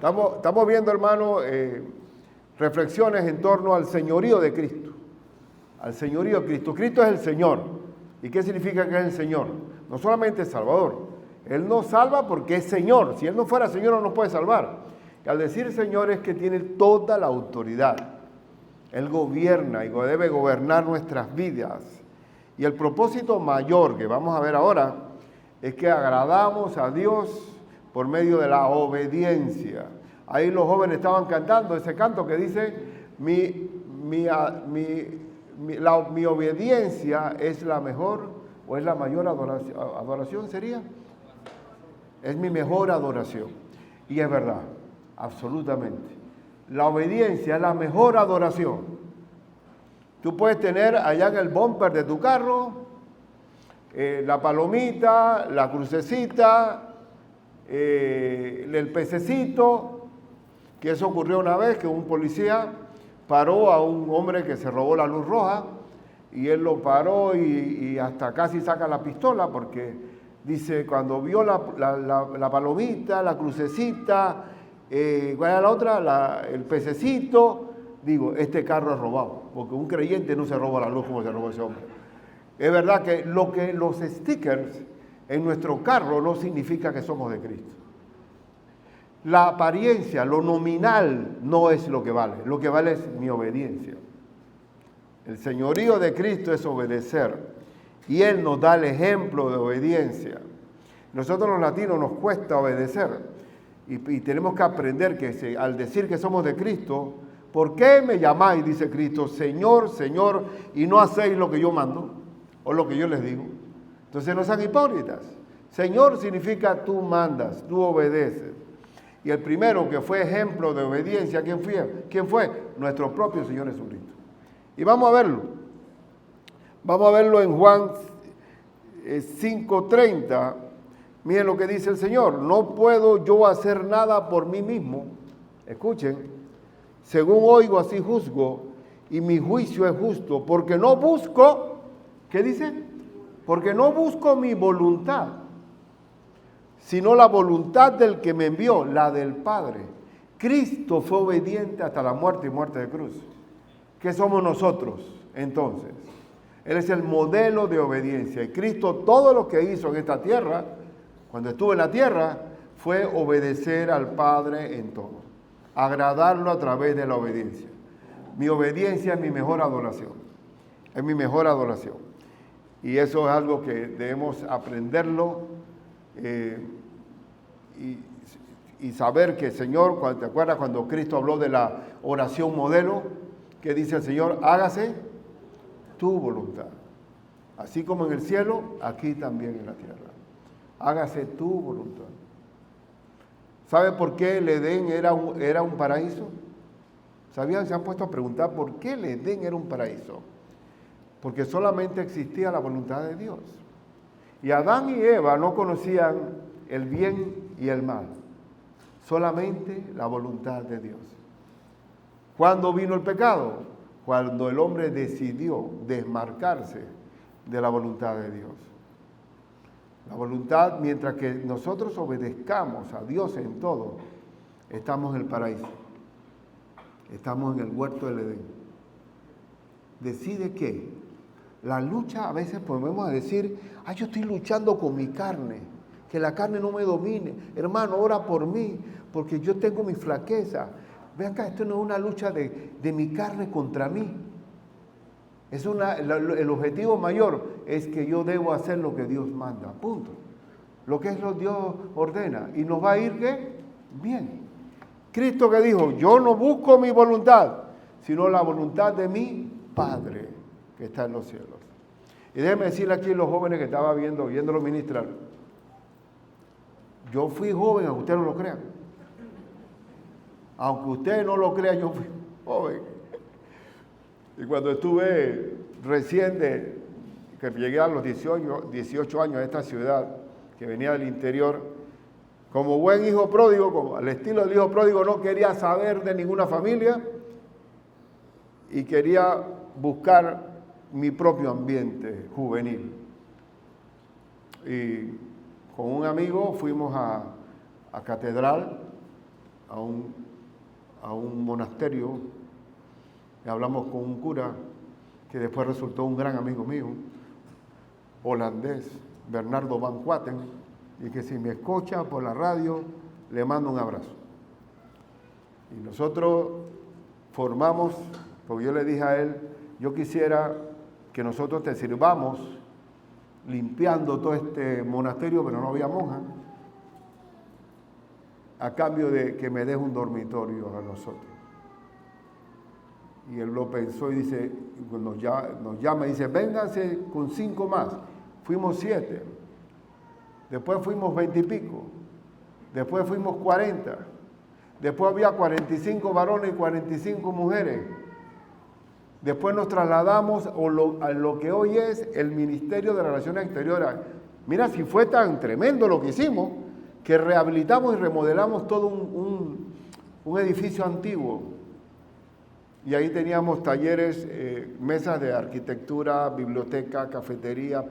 Estamos viendo, hermano, reflexiones en torno al señorío de Cristo. Al señorío de Cristo. Cristo es el Señor. ¿Y qué significa que es el Señor? No solamente es Salvador. Él nos salva porque es Señor. Si Él no fuera Señor, no nos puede salvar. Y al decir Señor es que tiene toda la autoridad. Él gobierna y debe gobernar nuestras vidas. Y el propósito mayor que vamos a ver ahora es que agradamos a Dios por medio de la obediencia. Ahí los jóvenes estaban cantando ese canto que dice, mi obediencia es la mejor o es la mayor adoración, ¿sería? Es mi mejor adoración. Y es verdad, absolutamente. La obediencia es la mejor adoración. Tú puedes tener allá en el bumper de tu carro la palomita, la crucecita, el pececito, que eso ocurrió una vez que un policía paró a un hombre que se robó la luz roja y él lo paró y hasta casi saca la pistola porque dice, cuando vio la palomita, la crucecita, ¿cuál era la otra? El pececito, digo, este carro es robado, porque un creyente no se roba la luz como se robó ese hombre. Es verdad que los stickers en nuestro carro no significa que somos de Cristo. La apariencia, lo nominal, no es lo que vale es mi obediencia. El señorío de Cristo es obedecer, y Él nos da el ejemplo de obediencia. Nosotros los latinos nos cuesta obedecer, y tenemos que aprender que al decir que somos de Cristo, ¿por qué me llamáis, dice Cristo, Señor, Señor, y no hacéis lo que yo mando, o lo que yo les digo? Entonces no sean hipócritas. Señor significa tú mandas, tú obedeces. Y el primero que fue ejemplo de obediencia, ¿quién fue? Nuestro propio Señor Jesucristo. Y vamos a verlo. Vamos a verlo en Juan 5:30. Miren lo que dice el Señor. No puedo yo hacer nada por mí mismo. Escuchen. Según oigo, así juzgo. Y mi juicio es justo. Porque no busco, ¿qué dice? Porque no busco mi voluntad, sino la voluntad del que me envió, la del Padre. Cristo fue obediente hasta la muerte y muerte de cruz. ¿Qué somos nosotros entonces? Él es el modelo de obediencia. Y Cristo todo lo que hizo en esta tierra, cuando estuvo en la tierra, fue obedecer al Padre en todo. Agradarlo a través de la obediencia. Mi obediencia es mi mejor adoración. Es mi mejor adoración. Y eso es algo que debemos aprenderlo y saber que el Señor, ¿te acuerdas cuando Cristo habló de la oración modelo? Que dice el Señor, hágase tu voluntad. Así como en el cielo, aquí también en la tierra. Hágase tu voluntad. ¿Sabe por qué el Edén era un paraíso? ¿Sabían? Se han puesto a preguntar por qué el Edén era un paraíso. Porque solamente existía la voluntad de Dios. Y Adán y Eva no conocían el bien y el mal. Solamente la voluntad de Dios. ¿Cuándo vino el pecado? Cuando el hombre decidió desmarcarse de la voluntad de Dios. La voluntad, mientras que nosotros obedezcamos a Dios en todo, estamos en el paraíso. Estamos en el huerto del Edén. ¿Decide qué? La lucha, a veces podemos decir, yo estoy luchando con mi carne, que la carne no me domine. Hermano, ora por mí, porque yo tengo mi flaqueza. Ve acá, esto no es una lucha de mi carne contra mí. El objetivo mayor es que yo debo hacer lo que Dios manda, punto. Lo que es lo que Dios ordena. Y nos va a ir, ¿qué? Bien. Cristo que dijo, yo no busco mi voluntad, sino la voluntad de mi Padre que está en los cielos. Y déjenme decirle aquí a los jóvenes que estaba viéndolo ministrar. Yo fui joven, aunque usted no lo crea. Aunque usted no lo crea, yo fui joven. Y cuando estuve recién que llegué a los 18 años a esta ciudad, que venía del interior, como buen hijo pródigo, como al estilo del hijo pródigo, no quería saber de ninguna familia y quería buscar mi propio ambiente juvenil. Y con un amigo fuimos a Catedral a un monasterio y hablamos con un cura que después resultó un gran amigo mío, holandés, Bernardo Van Quaten, y que si me escucha por la radio, le mando un abrazo. Y nosotros formamos, porque yo le dije a él, yo quisiera que nosotros te sirvamos limpiando todo este monasterio, pero no había monja, a cambio de que me des un dormitorio a nosotros. Y él lo pensó y dice, nos llama y dice, vénganse con 5 más. Fuimos 7, después fuimos 20 y pico, después fuimos 40, después había 45 varones y 45 mujeres. Después nos trasladamos a lo que hoy es el Ministerio de Relaciones Exteriores. Mira, si fue tan tremendo lo que hicimos, que rehabilitamos y remodelamos todo un edificio antiguo. Y ahí teníamos talleres, mesas de arquitectura, biblioteca, cafetería,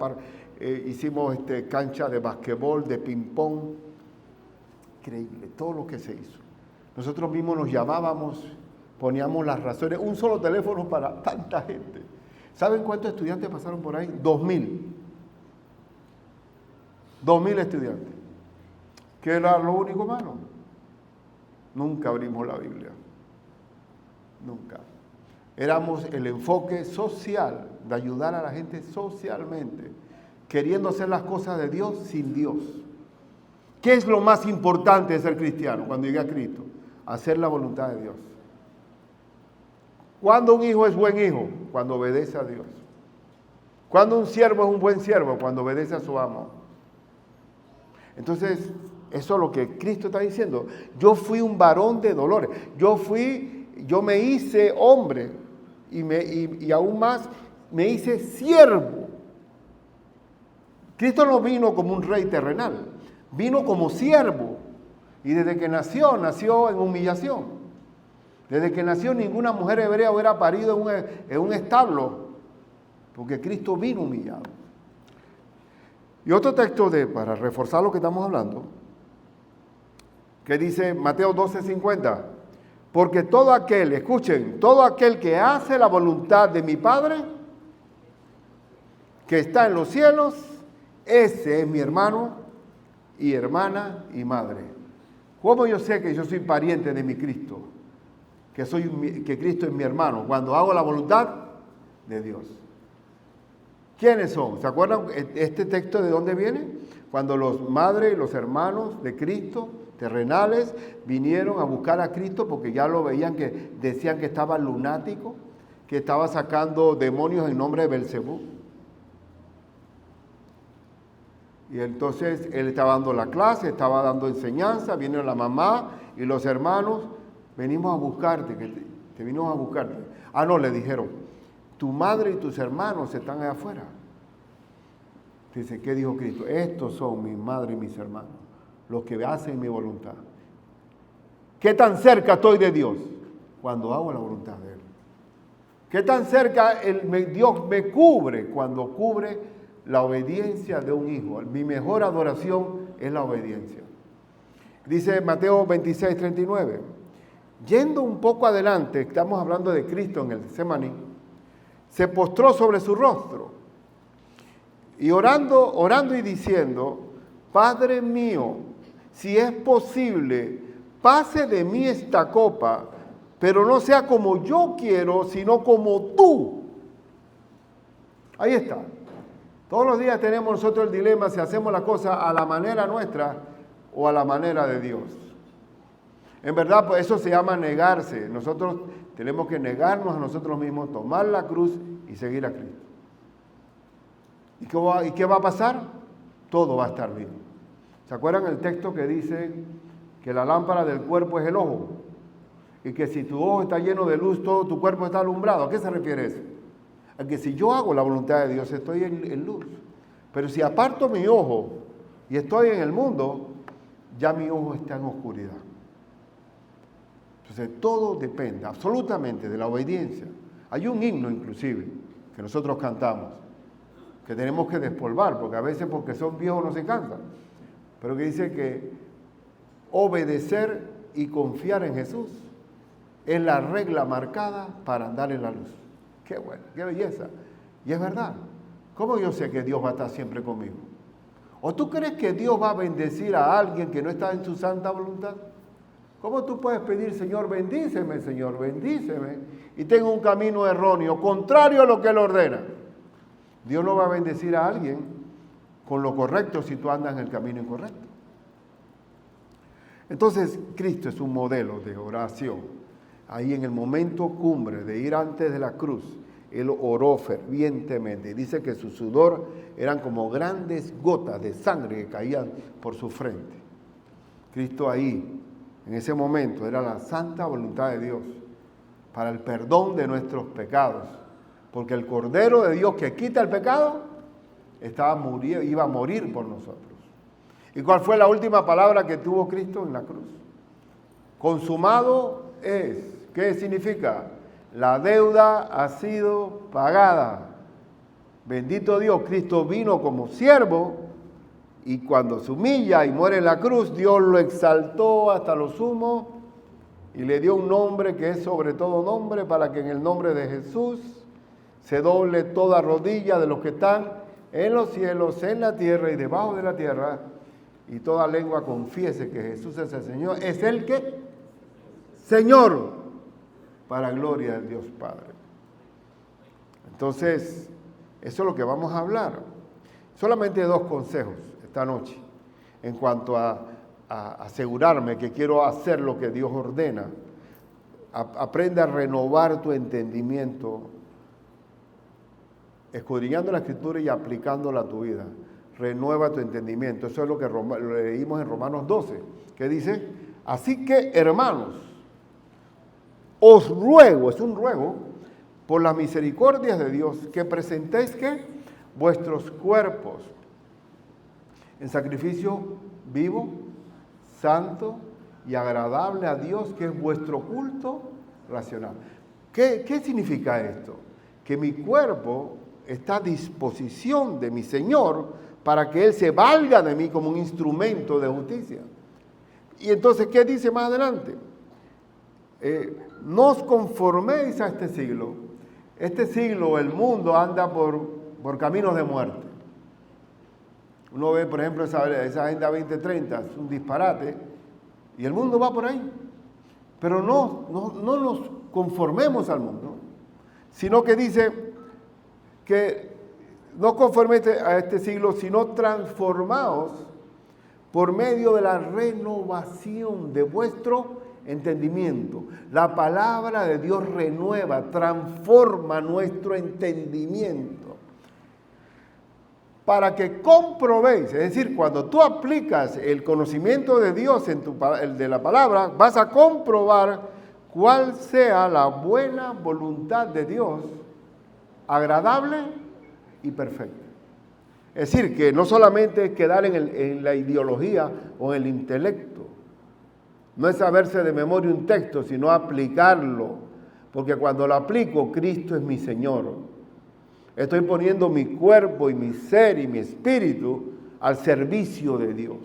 hicimos cancha de basquetbol, de ping-pong. Increíble, todo lo que se hizo. Nosotros mismos nos llamábamos, poníamos las razones, un solo teléfono para tanta gente. ¿Saben cuántos estudiantes pasaron por ahí? 2,000. 2,000 estudiantes. ¿Qué era lo único malo? Nunca abrimos la Biblia. Nunca. Éramos el enfoque social, de ayudar a la gente socialmente, queriendo hacer las cosas de Dios sin Dios. ¿Qué es lo más importante de ser cristiano cuando llegué a Cristo? Hacer la voluntad de Dios. ¿Cuándo un hijo es buen hijo? Cuando obedece a Dios. ¿Cuándo un siervo es un buen siervo? Cuando obedece a su amo. Entonces, eso es lo que Cristo está diciendo. Yo fui un varón de dolores. Yo me hice hombre y aún más me hice siervo. Cristo no vino como un rey terrenal, vino como siervo. Y desde que nació en humillación. Desde que nació ninguna mujer hebrea hubiera parido en un establo, porque Cristo vino humillado. Y otro texto para reforzar lo que estamos hablando, que dice Mateo 12:50, porque todo aquel, escuchen, todo aquel que hace la voluntad de mi Padre, que está en los cielos, ese es mi hermano y hermana y madre. ¿Cómo yo sé que yo soy pariente de mi Cristo? Que Cristo es mi hermano, cuando hago la voluntad de Dios. ¿Quiénes son? ¿Se acuerdan este texto de dónde viene? Cuando los madres y los hermanos de Cristo, terrenales, vinieron a buscar a Cristo porque ya lo veían, que decían que estaba lunático, que estaba sacando demonios en nombre de Belcebú. Y entonces él estaba dando la clase, estaba dando enseñanza, viene la mamá y los hermanos, venimos a buscarte, que vinimos a buscarte. Ah, no, le dijeron, tu madre y tus hermanos están allá afuera. Dice, ¿qué dijo Cristo? Estos son mi madre y mis hermanos, los que hacen mi voluntad. ¿Qué tan cerca estoy de Dios? Cuando hago la voluntad de Él. ¿Qué tan cerca Dios me cubre? Cuando cubre la obediencia de un hijo. Mi mejor adoración es la obediencia. Dice Mateo 26:39. Yendo un poco adelante, estamos hablando de Cristo en el Getsemaní, se postró sobre su rostro y orando y diciendo, Padre mío, si es posible, pase de mí esta copa, pero no sea como yo quiero, sino como tú. Ahí está. Todos los días tenemos nosotros el dilema si hacemos la cosa a la manera nuestra o a la manera de Dios. En verdad, pues eso se llama negarse. Nosotros tenemos que negarnos a nosotros mismos, tomar la cruz y seguir a Cristo. ¿Y qué va a pasar? Todo va a estar bien. ¿Se acuerdan el texto que dice que la lámpara del cuerpo es el ojo? Y que si tu ojo está lleno de luz, todo tu cuerpo está alumbrado. ¿A qué se refiere eso? A que si yo hago la voluntad de Dios, estoy en luz. Pero si aparto mi ojo y estoy en el mundo, ya mi ojo está en oscuridad. Entonces todo depende absolutamente de la obediencia. Hay un himno inclusive que nosotros cantamos, que tenemos que despolvar, porque a veces porque son viejos no se cantan, pero que dice que obedecer y confiar en Jesús es la regla marcada para andar en la luz. Qué bueno, qué belleza. Y es verdad. ¿Cómo yo sé que Dios va a estar siempre conmigo? ¿O tú crees que Dios va a bendecir a alguien que no está en su santa voluntad? ¿Cómo tú puedes pedir, Señor, bendíceme, y tengo un camino erróneo, contrario a lo que Él ordena? Dios no va a bendecir a alguien con lo correcto si tú andas en el camino incorrecto. Entonces, Cristo es un modelo de oración. Ahí en el momento cumbre de ir antes de la cruz, Él oró fervientemente. Dice que su sudor eran como grandes gotas de sangre que caían por su frente. Cristo ahí, en ese momento, era la santa voluntad de Dios para el perdón de nuestros pecados. Porque el Cordero de Dios que quita el pecado iba a morir por nosotros. ¿Y cuál fue la última palabra que tuvo Cristo en la cruz? Consumado es. ¿Qué significa? La deuda ha sido pagada. Bendito Dios, Cristo vino como siervo y cuando se humilla y muere en la cruz, Dios lo exaltó hasta lo sumo y le dio un nombre que es sobre todo nombre, para que en el nombre de Jesús se doble toda rodilla de los que están en los cielos, en la tierra y debajo de la tierra, y toda lengua confiese que Jesús es el Señor. ¿Es el que? Señor, para gloria del Dios Padre. Entonces, eso es lo que vamos a hablar. Solamente 2 consejos esta noche en cuanto a asegurarme que quiero hacer lo que Dios ordena. Aprende a renovar tu entendimiento, escudriñando la Escritura y aplicándola a tu vida. Renueva tu entendimiento. Eso es lo que leímos en Romanos 12, que dice: así que, hermanos, os ruego, es un ruego, por las misericordias de Dios, que presentéis ¿qué? Vuestros cuerpos en sacrificio vivo, santo y agradable a Dios, que es vuestro culto racional. ¿Qué significa esto? Que mi cuerpo está a disposición de mi Señor para que Él se valga de mí como un instrumento de justicia. Y entonces, ¿qué dice más adelante? No os conforméis a este siglo. Este siglo, el mundo anda por caminos de muerte. Uno ve, por ejemplo, esa Agenda 2030, es un disparate, y el mundo va por ahí. Pero no nos conformemos al mundo, sino que dice que no conforméis a este siglo, sino transformaos por medio de la renovación de vuestro entendimiento. La palabra de Dios renueva, transforma nuestro entendimiento para que comprobéis. Es decir, cuando tú aplicas el conocimiento de Dios el de la palabra, vas a comprobar cuál sea la buena voluntad de Dios, agradable y perfecta. Es decir, que no solamente es quedar en la ideología o en el intelecto, no es saberse de memoria un texto, sino aplicarlo, porque cuando lo aplico, Cristo es mi Señor. Estoy poniendo mi cuerpo y mi ser y mi espíritu al servicio de Dios.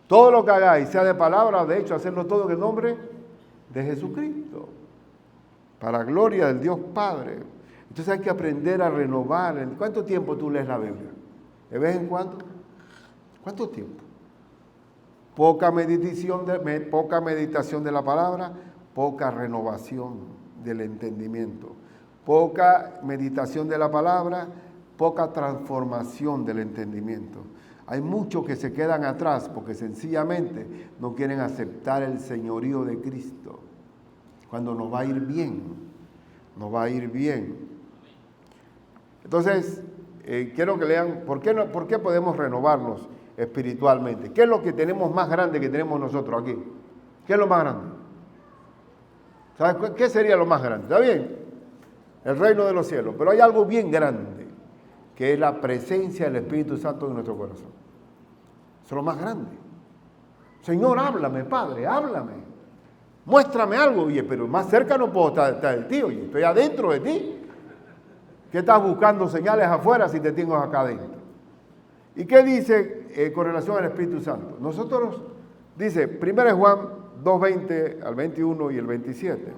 Todo lo que hagáis, sea de palabra o de hecho, hacerlo todo en el nombre de Jesucristo, para gloria del Dios Padre. Entonces hay que aprender a renovar. ¿Cuánto tiempo tú lees la Biblia? ¿De vez en cuando? ¿Cuánto tiempo? Poca meditación de la palabra, poca renovación del entendimiento. Poca meditación de la palabra, poca transformación del entendimiento. Hay muchos que se quedan atrás porque sencillamente no quieren aceptar el señorío de Cristo. Cuando nos va a ir bien, nos va a ir bien. Entonces, quiero que lean, ¿por qué podemos renovarnos espiritualmente? ¿Qué es lo que tenemos más grande que tenemos nosotros aquí? ¿Qué es lo más grande? ¿Sabes qué sería lo más grande? ¿Está bien? El reino de los cielos. Pero hay algo bien grande, que es la presencia del Espíritu Santo en nuestro corazón. Eso es lo más grande. Señor, háblame, Padre, háblame. Muéstrame algo. Oye, pero más cerca no puedo estar de ti. Oye, estoy adentro de ti. ¿Qué estás buscando señales afuera si te tengo acá adentro? ¿Y qué dice con relación al Espíritu Santo? Nosotros, dice 1 Juan 2:20 al 21 y el 27.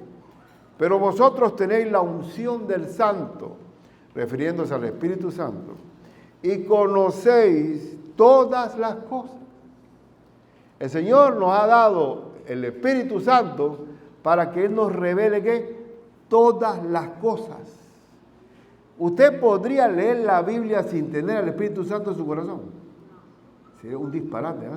Pero vosotros tenéis la unción del Santo, refiriéndose al Espíritu Santo, y conocéis todas las cosas. El Señor nos ha dado el Espíritu Santo para que Él nos revele ¿qué? Todas las cosas. ¿Usted podría leer la Biblia sin tener al Espíritu Santo en su corazón? Sería un disparate, ¿eh?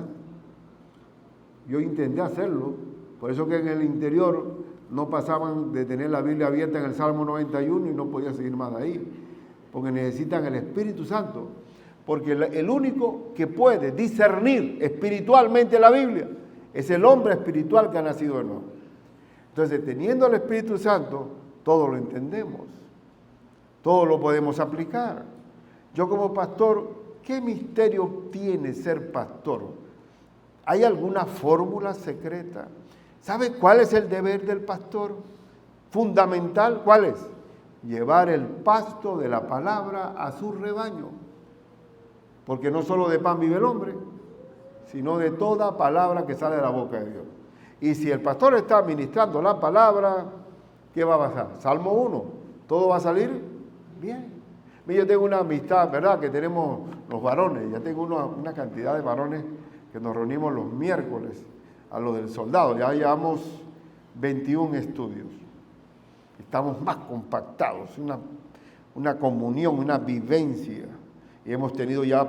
Yo intenté hacerlo, por eso que en el interior no pasaban de tener la Biblia abierta en el Salmo 91 y no podía seguir más de ahí, porque necesitan el Espíritu Santo, porque el único que puede discernir espiritualmente la Biblia es el hombre espiritual que ha nacido de nuevo. Entonces, teniendo el Espíritu Santo, todo lo entendemos, todo lo podemos aplicar. Yo como pastor, ¿qué misterio tiene ser pastor? ¿Hay alguna fórmula secreta? ¿Sabe cuál es el deber del pastor? Fundamental, ¿cuál es? Llevar el pasto de la palabra a su rebaño. Porque no solo de pan vive el hombre, sino de toda palabra que sale de la boca de Dios. Y si el pastor está administrando la palabra, ¿qué va a pasar? Salmo 1, todo va a salir bien. Yo tengo una amistad, ¿verdad? Que tenemos los varones, ya tengo una cantidad de varones que nos reunimos los miércoles a lo del soldado. Ya llevamos 21 estudios. Estamos más compactados, una comunión, una vivencia. Y hemos tenido ya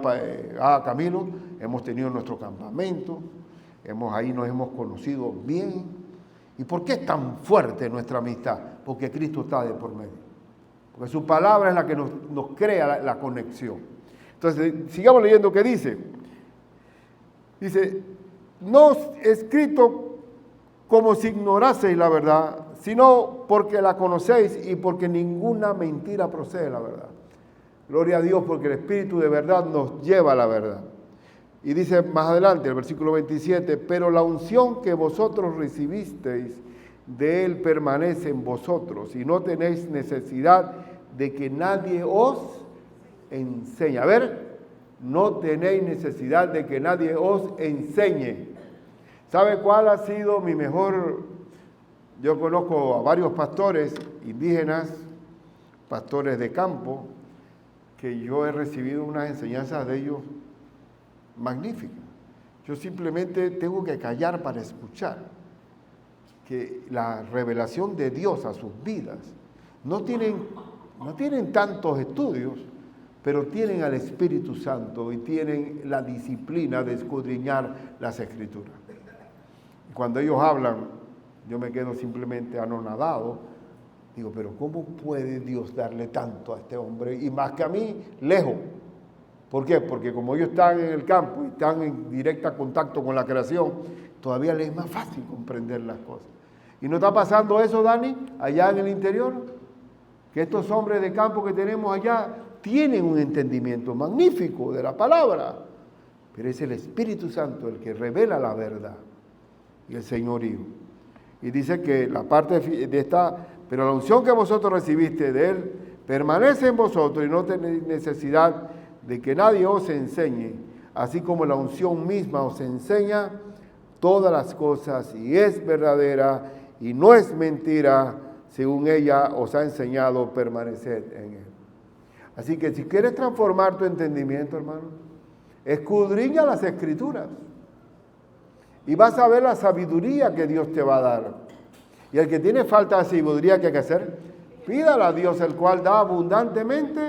camino, hemos tenido nuestro campamento, ahí nos hemos conocido bien. ¿Y por qué es tan fuerte nuestra amistad? Porque Cristo está de por medio. Porque su palabra es la que nos crea la conexión. Entonces, sigamos leyendo qué dice. Dice, no escrito como si ignoraseis la verdad, sino porque la conocéis y porque ninguna mentira procede de la verdad. Gloria a Dios, porque el Espíritu de verdad nos lleva a la verdad. Y dice más adelante, el versículo 27, pero la unción que vosotros recibisteis de Él permanece en vosotros y no tenéis necesidad de que nadie os enseñe. A ver, no tenéis necesidad de que nadie os enseñe. ¿Sabe cuál ha sido mi mejor? Yo conozco a varios pastores indígenas, pastores de campo, que yo he recibido unas enseñanzas de ellos magníficas. Yo simplemente tengo que callar para escuchar que la revelación de Dios a sus vidas no tienen tantos estudios, pero tienen al Espíritu Santo y tienen la disciplina de escudriñar las Escrituras. Y cuando ellos hablan, yo me quedo simplemente anonadado. Digo, pero ¿cómo puede Dios darle tanto a este hombre? Y más que a mí, lejos. ¿Por qué? Porque como ellos están en el campo y están en directo contacto con la creación, todavía les es más fácil comprender las cosas. ¿Y no está pasando eso, Dani, allá en el interior? Que estos hombres de campo que tenemos allá tienen un entendimiento magnífico de la palabra, pero es el Espíritu Santo el que revela la verdad y el señorío. Y dice que la parte de esta, pero la unción que vosotros recibiste de Él permanece en vosotros y no tenéis necesidad de que nadie os enseñe, así como la unción misma os enseña todas las cosas y es verdadera y no es mentira, según ella os ha enseñado, permaneced en Él. Así que si quieres transformar tu entendimiento, hermano, escudriña las Escrituras y vas a ver la sabiduría que Dios te va a dar. Y el que tiene falta de sabiduría, ¿qué hay que hacer? Pídala a Dios, el cual da abundantemente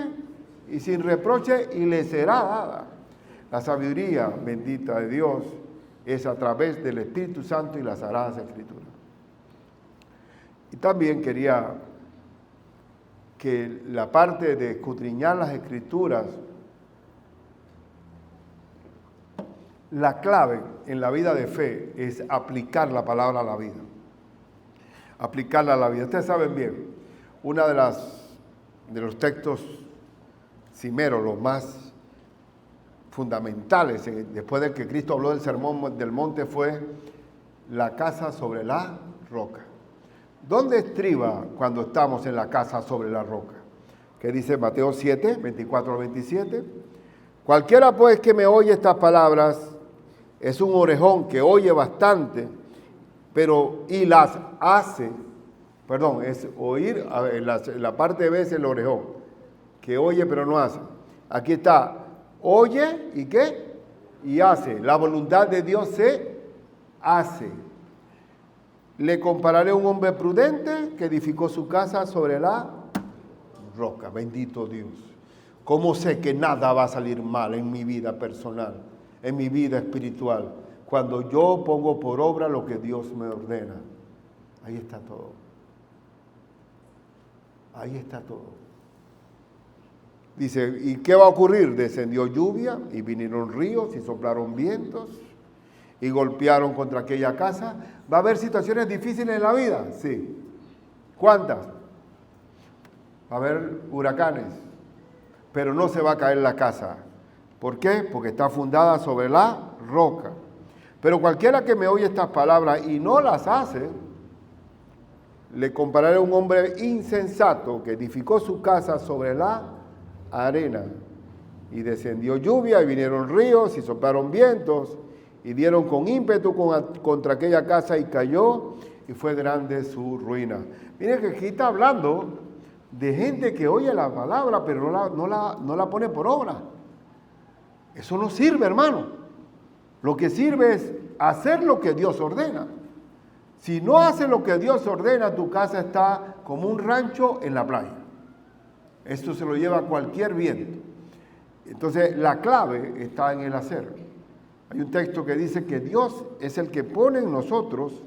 y sin reproche, y le será dada. La sabiduría bendita de Dios es a través del Espíritu Santo y las Sagradas Escrituras. Y también quería que la parte de escudriñar las Escrituras, la clave en la vida de fe es aplicar la palabra a la vida. Aplicarla a la vida. Ustedes saben bien, uno de los textos cimeros, los más fundamentales, después de que Cristo habló del sermón del monte, fue la casa sobre la roca. ¿Dónde estriba cuando estamos en la casa sobre la roca? ¿Qué dice Mateo 7, 24 al 27? Cualquiera pues que me oye estas palabras es un orejón que oye bastante, pero y las hace, perdón, es oír, a ver, la parte B es el orejón, que oye pero no hace. Aquí está, oye y ¿qué? Y hace. La voluntad de Dios se hace. Le compararé a un hombre prudente que edificó su casa sobre la roca. Bendito Dios. ¿Cómo sé que nada va a salir mal en mi vida personal, en mi vida espiritual? Cuando yo pongo por obra lo que Dios me ordena. Ahí está todo. Ahí está todo. Dice, ¿y qué va a ocurrir? Descendió lluvia y vinieron ríos y soplaron vientos y golpearon contra aquella casa. ¿Va a haber situaciones difíciles en la vida? Sí. ¿Cuántas? Va a haber huracanes, pero no se va a caer la casa. ¿Por qué? Porque está fundada sobre la roca. Pero cualquiera que me oye estas palabras y no las hace, le compararé a un hombre insensato que edificó su casa sobre la arena. Y descendió lluvia y vinieron ríos y soplaron vientos y dieron con ímpetu contra aquella casa y cayó y fue grande su ruina. Miren que aquí está hablando de gente que oye la palabra pero no la pone por obra. Eso no sirve, hermano. Lo que sirve es hacer lo que Dios ordena. Si no haces lo que Dios ordena, tu casa está como un rancho en la playa. Esto se lo lleva cualquier viento. Entonces, la clave está en el hacer. Hay un texto que dice que Dios es el que pone en nosotros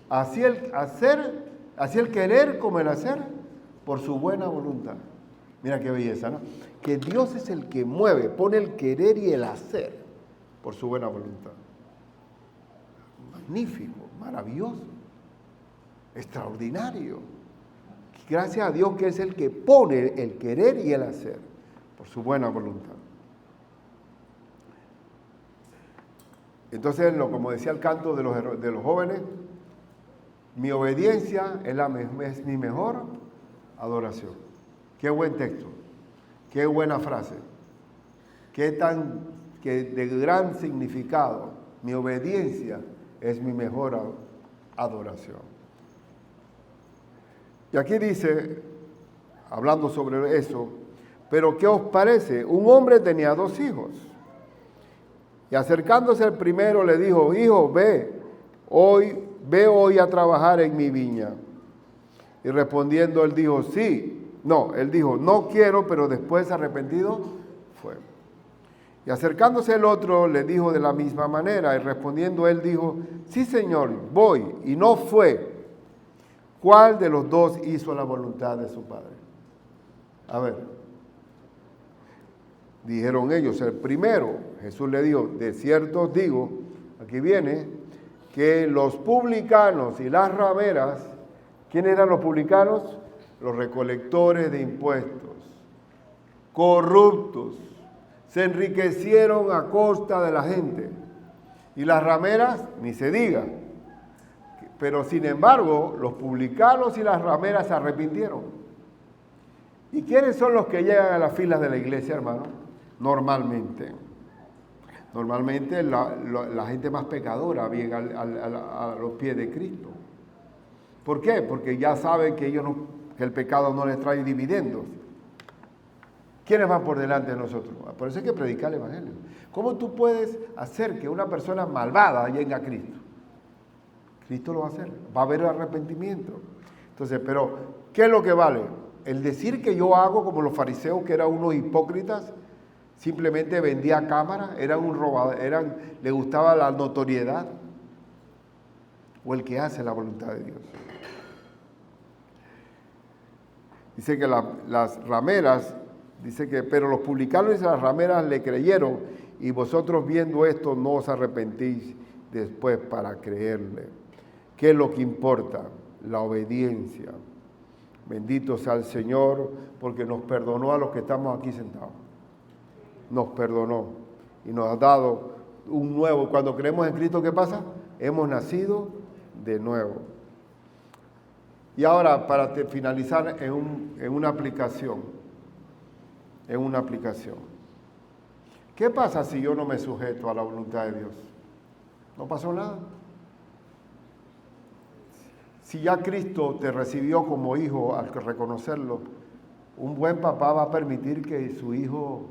así el querer como el hacer por su buena voluntad. Mira qué belleza, ¿no? Que Dios es el que mueve, pone el querer y el hacer por su buena voluntad. Magnífico, maravilloso, extraordinario. Gracias a Dios que es el que pone el querer y el hacer por su buena voluntad. Entonces, como decía el canto de los jóvenes, mi obediencia es mi mejor adoración. Qué buen texto, qué buena frase, qué de gran significado. Mi obediencia es mi mejor adoración. Y aquí dice, hablando sobre eso, pero ¿qué os parece? Un hombre tenía 2 hijos. Y acercándose al primero le dijo, hijo, ve hoy a trabajar en mi viña. Y respondiendo él dijo, él dijo, no quiero, pero después arrepentido fue. Y acercándose el otro le dijo de la misma manera, y respondiendo él dijo, sí señor, voy, y no fue. ¿Cuál de los 2 hizo la voluntad de su padre? A ver. Dijeron ellos, el primero. Jesús le dijo, de cierto os digo, aquí viene, que los publicanos y las rameras, ¿quiénes eran los publicanos? Los recolectores de impuestos, corruptos, se enriquecieron a costa de la gente. Y las rameras, ni se diga. Pero sin embargo, los publicanos y las rameras se arrepintieron. ¿Y quiénes son los que llegan a las filas de la iglesia, hermano? Normalmente la gente más pecadora viene a los pies de Cristo. ¿Por qué? Porque ya saben que que el pecado no les trae dividendos. ¿Quiénes van por delante de nosotros? Por eso hay que predicar el evangelio. ¿Cómo tú puedes hacer que una persona malvada llegue a Cristo? Cristo lo va a hacer, va a haber arrepentimiento. Entonces, pero, ¿qué es lo que vale? El decir que yo hago como los fariseos, que eran unos hipócritas, simplemente vendía cámara, eran un robador, le gustaba la notoriedad, o el que hace la voluntad de Dios. Dice que las rameras, pero los publicanos y las rameras le creyeron, y vosotros viendo esto no os arrepentís después para creerle. ¿Qué es lo que importa? La obediencia. Bendito sea el Señor, porque nos perdonó a los que estamos aquí sentados. Nos perdonó y nos ha dado un nuevo. Cuando creemos en Cristo, ¿qué pasa? Hemos nacido de nuevo. Y ahora, para finalizar, en una aplicación. ¿Qué pasa si yo no me sujeto a la voluntad de Dios? ¿No pasó nada? Si ya Cristo te recibió como hijo al reconocerlo, un buen papá va a permitir que su hijo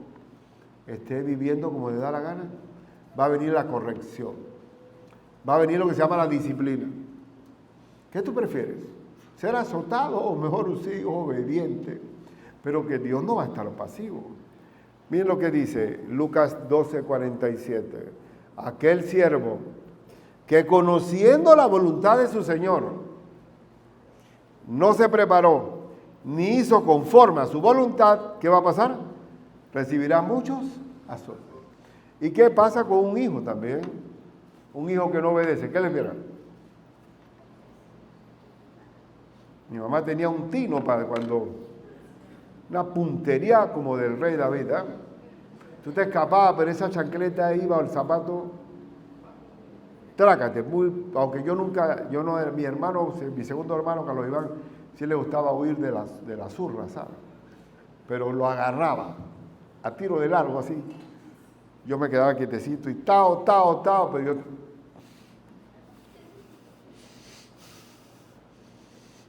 esté viviendo como le da la gana. Va a venir la corrección. Va a venir lo que se llama la disciplina. ¿Qué tú prefieres? ¿Ser azotado o mejor un hijo obediente? Pero que Dios no va a estar pasivo. Miren lo que dice Lucas 12:47. Aquel siervo que conociendo la voluntad de su Señor, no se preparó ni hizo conforme a su voluntad, ¿qué va a pasar? Recibirá muchos azotes. ¿Y qué pasa con un hijo también? Un hijo que no obedece, ¿qué le espera? Mi mamá tenía un tino para cuando, una puntería como del rey David, ¿eh? Tú te escapabas, pero esa chancleta iba al zapato, trácate, aunque yo no era, mi hermano, mi segundo hermano, Carlos Iván, sí le gustaba huir de las zurras, ¿sabes? Pero lo agarraba, a tiro de largo así. Yo me quedaba quietecito y tao, pero yo...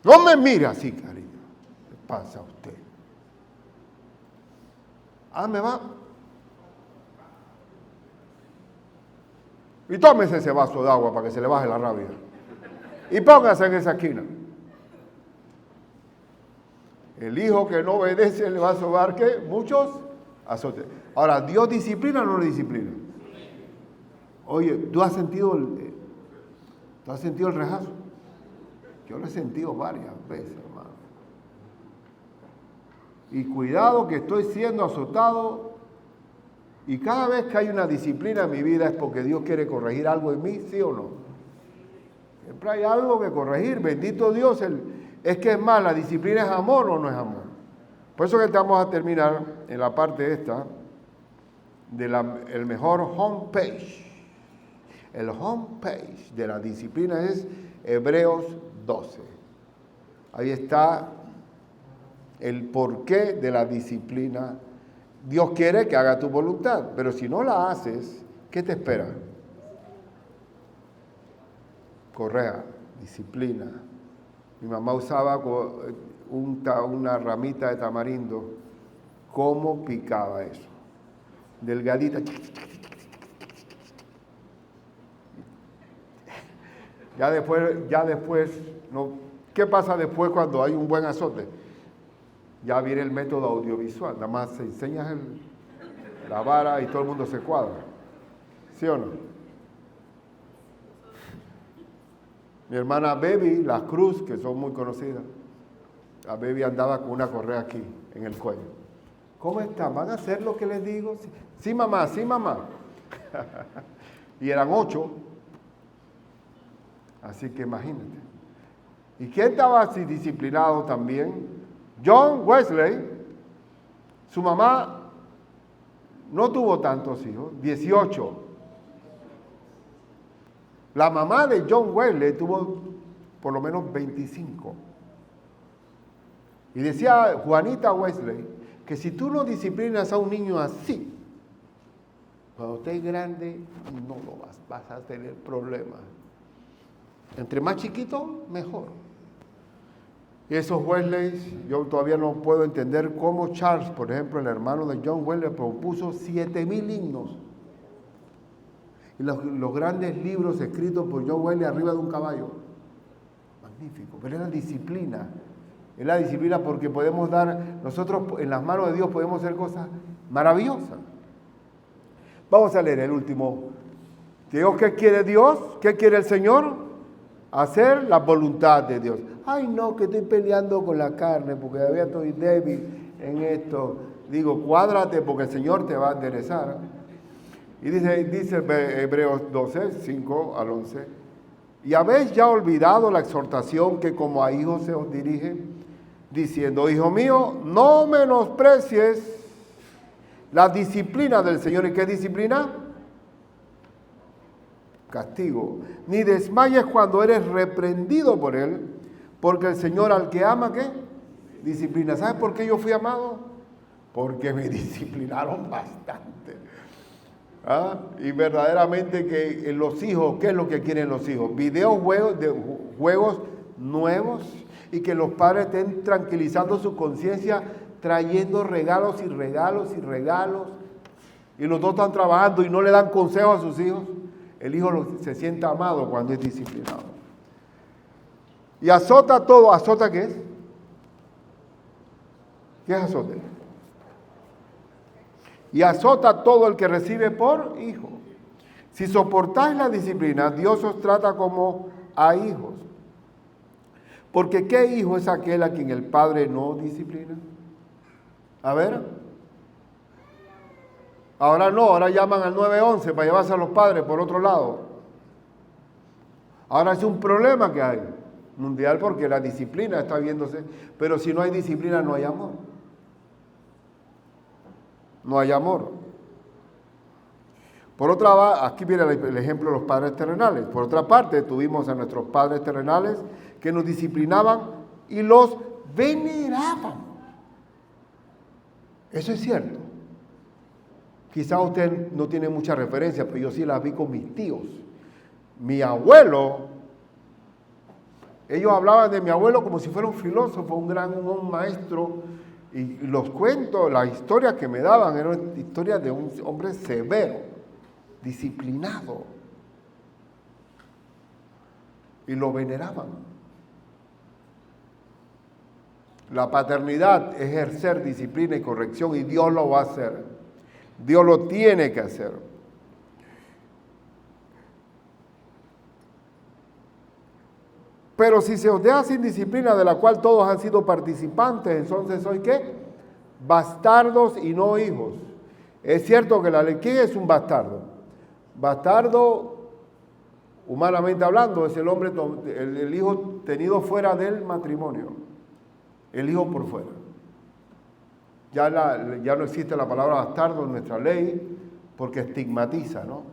No me mire así, cariño. ¿Qué pasa a usted? Me va. Y tómese ese vaso de agua para que se le baje la rabia. Y póngase en esa esquina. El hijo que no obedece le va a sobar, ¿qué? Muchos azotes. Ahora, ¿Dios disciplina o no lo disciplina? Oye, ¿tú has sentido el rejazo? Yo lo he sentido varias veces, hermano. Y cuidado que estoy siendo azotado. Y cada vez que hay una disciplina en mi vida es porque Dios quiere corregir algo en mí, ¿sí o no? Siempre hay algo que corregir. Bendito Dios. Es que es más, ¿la disciplina es amor o no es amor? Por eso que vamos a terminar en la parte esta el mejor homepage. El homepage de la disciplina es Hebreos 12. Ahí está el porqué de la disciplina. Dios quiere que haga tu voluntad, pero si no la haces, ¿qué te espera? Correa, disciplina. Mi mamá usaba una ramita de tamarindo. ¿Cómo picaba eso? Delgadita. Ya después, no. ¿Qué pasa después cuando hay un buen azote? Ya viene el método audiovisual, nada más se enseña la vara y todo el mundo se cuadra. ¿Sí o no? Mi hermana Baby, las Cruz, que son muy conocidas, la Baby andaba con una correa aquí, en el cuello. ¿Cómo están? ¿Van a hacer lo que les digo? Sí, mamá, sí, mamá. Y eran 8. Así que imagínate. ¿Y quién estaba así disciplinado también? John Wesley. Su mamá no tuvo tantos hijos, 18. La mamá de John Wesley tuvo por lo menos 25. Y decía Juanita Wesley que si tú no disciplinas a un niño así, cuando estés grande no lo vas a tener problemas. Entre más chiquito, mejor. Y esos Wesley, yo todavía no puedo entender cómo Charles, por ejemplo, el hermano de John Wesley, propuso 7,000 himnos. Y los grandes libros escritos por John Wesley arriba de un caballo. Magnífico. Pero es la disciplina. Es la disciplina porque podemos nosotros en las manos de Dios podemos hacer cosas maravillosas. Vamos a leer el último. Dios, ¿qué quiere Dios? ¿Qué quiere el Señor? Hacer la voluntad de Dios. Ay, no, que estoy peleando con la carne porque todavía estoy débil en esto. Digo, cuádrate porque el Señor te va a enderezar. Y dice Hebreos 12, 5 al 11. Y habéis ya olvidado la exhortación que como a hijos se os dirige, diciendo, hijo mío, no menosprecies la disciplina del Señor. ¿Y qué disciplina? Castigo. Ni desmayes cuando eres reprendido por Él, porque el Señor al que ama, ¿qué? Disciplina. ¿Sabes por qué yo fui amado? Porque me disciplinaron bastante. Y verdaderamente que los hijos, ¿qué es lo que quieren los hijos? Videojuegos nuevos y que los padres estén tranquilizando su conciencia, trayendo regalos y regalos y regalos, y los dos están trabajando y no le dan consejo a sus hijos. El hijo se siente amado cuando es disciplinado. Y azota todo. ¿Azota qué es? ¿Qué es azote? Y azota todo el que recibe por hijo. Si soportáis la disciplina, Dios os trata como a hijos. Porque ¿qué hijo es aquel a quien el padre no disciplina? A ver. Ahora no, ahora llaman al 911 para llevarse a los padres por otro lado. Ahora es un problema que hay mundial porque la disciplina está viéndose, pero si no hay disciplina no hay amor. No hay amor. Por otra, aquí viene el ejemplo de los padres terrenales. Por otra parte, tuvimos a nuestros padres terrenales que nos disciplinaban y los veneraban. Eso es cierto. Quizá usted no tiene mucha referencia, pero yo sí las vi con mis tíos. Mi abuelo, ellos hablaban de mi abuelo como si fuera un filósofo, un maestro, y los cuentos, las historias que me daban eran historias de un hombre severo, disciplinado, y lo veneraban. La paternidad es ejercer disciplina y corrección, y Dios lo va a hacer. Dios lo tiene que hacer. Pero si se os deja sin disciplina, de la cual todos han sido participantes, entonces ¿soy qué? Bastardos y no hijos. Es cierto que la ley, ¿quién es un bastardo? Bastardo, humanamente hablando, es el hombre, el hijo tenido fuera del matrimonio. El hijo por fuera. Ya no existe la palabra bastardo en nuestra ley porque estigmatiza, ¿no?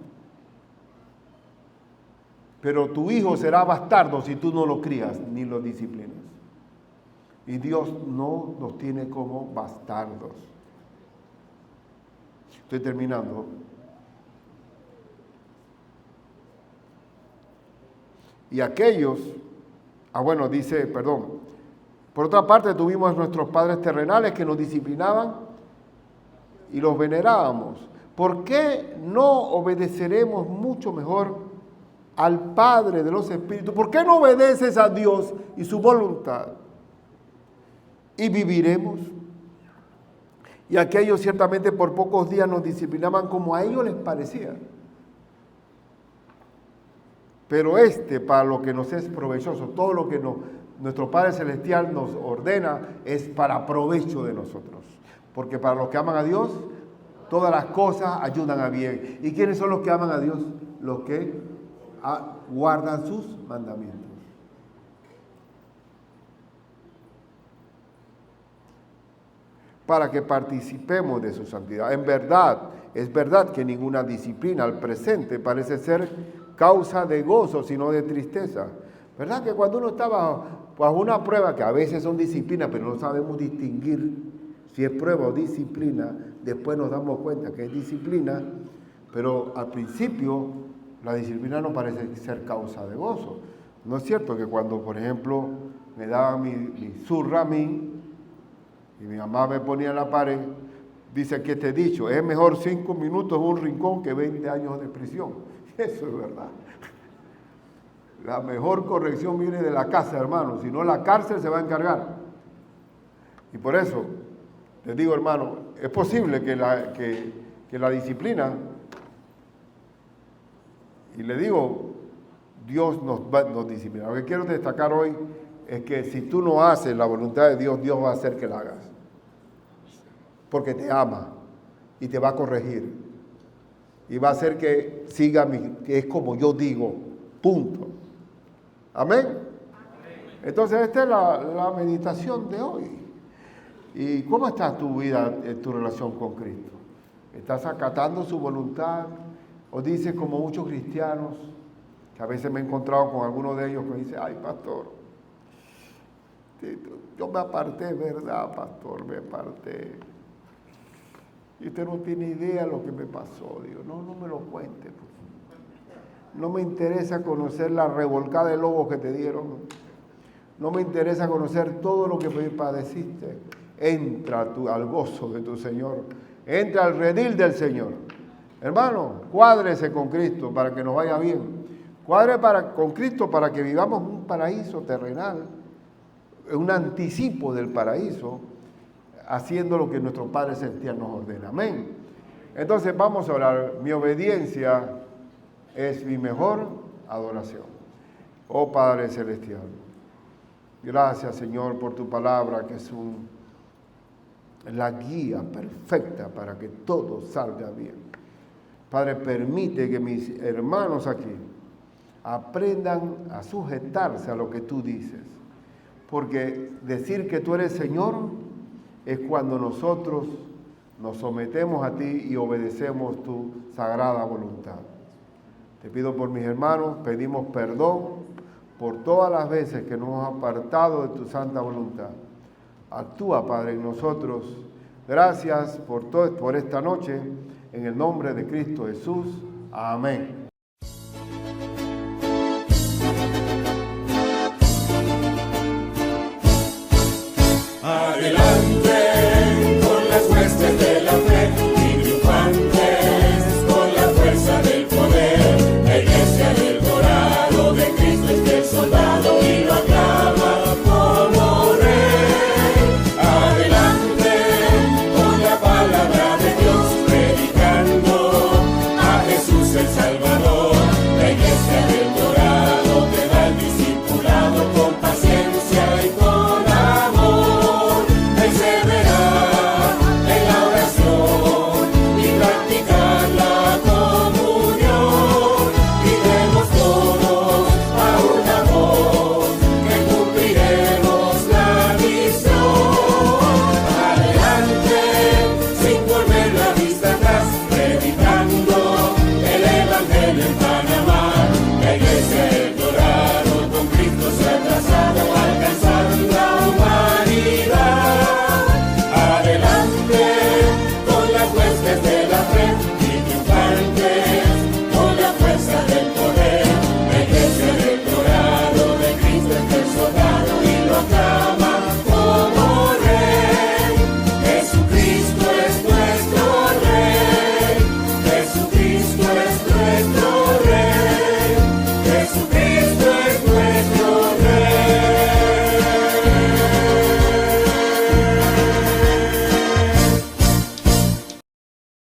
Pero tu hijo será bastardo si tú no lo crías ni lo disciplinas. Y Dios no nos tiene como bastardos. Estoy terminando. Y aquellos, por otra parte tuvimos nuestros padres terrenales que nos disciplinaban y los venerábamos. ¿Por qué no obedeceremos mucho mejor al Padre de los Espíritus? ¿Por qué no obedeces a Dios y su voluntad? Y viviremos. Y aquellos ciertamente por pocos días nos disciplinaban como a ellos les parecía. Pero para lo que nos es provechoso, todo lo que nuestro Padre Celestial nos ordena es para provecho de nosotros. Porque para los que aman a Dios, todas las cosas ayudan a bien. ¿Y quiénes son los que aman a Dios? Los que guardan sus mandamientos. Para que participemos de su santidad. Es verdad que ninguna disciplina al presente parece ser causa de gozo, sino de tristeza. ¿Verdad que cuando uno está bajo una prueba, que a veces son disciplinas, pero no sabemos distinguir si es prueba o disciplina, después nos damos cuenta que es disciplina, pero al principio la disciplina no parece ser causa de gozo. ¿No es cierto que cuando, por ejemplo, me daban mi zurra a mí y mi mamá me ponía en la pared, dice que te he dicho, es mejor 5 minutos en un rincón que 20 años de prisión? Eso es verdad. La mejor corrección viene de la casa, hermano, si no la cárcel se va a encargar. Y por eso, les digo, hermano, es posible que la disciplina, y le digo, Dios nos disciplina. Lo que quiero destacar hoy es que si tú no haces la voluntad de Dios, Dios va a hacer que la hagas. Porque te ama y te va a corregir. Y va a hacer que siga que es como yo digo, punto. Amén. Entonces esta es la meditación de hoy. ¿Y cómo está tu vida en tu relación con Cristo? ¿Estás acatando su voluntad? ¿O dices como muchos cristianos, que a veces me he encontrado con algunos de ellos que me dicen, ay pastor, yo me aparté, ¿verdad, pastor? Me aparté. Y usted no tiene idea de lo que me pasó. Digo, no me lo cuente. No me interesa conocer la revolcada de lobos que te dieron. no me interesa conocer todo lo que padeciste. Entra al gozo de tu Señor, entra al redil del Señor. Hermano, cuádrese con Cristo para que nos vaya bien. Cuadre con Cristo para que vivamos un paraíso terrenal, un anticipo del paraíso, haciendo lo que nuestro Padre Celestial nos ordena. Amén. Entonces vamos a orar. Mi obediencia es mi mejor adoración. Oh Padre Celestial, gracias Señor por tu palabra, que es la guía perfecta para que todo salga bien. Padre, permite que mis hermanos aquí aprendan a sujetarse a lo que tú dices. Porque decir que tú eres Señor es cuando nosotros nos sometemos a ti y obedecemos tu sagrada voluntad. Te pido por mis hermanos, pedimos perdón por todas las veces que nos hemos apartado de tu santa voluntad. Actúa, Padre, en nosotros. Gracias por esta noche. En el nombre de Cristo Jesús. Amén. Adelante.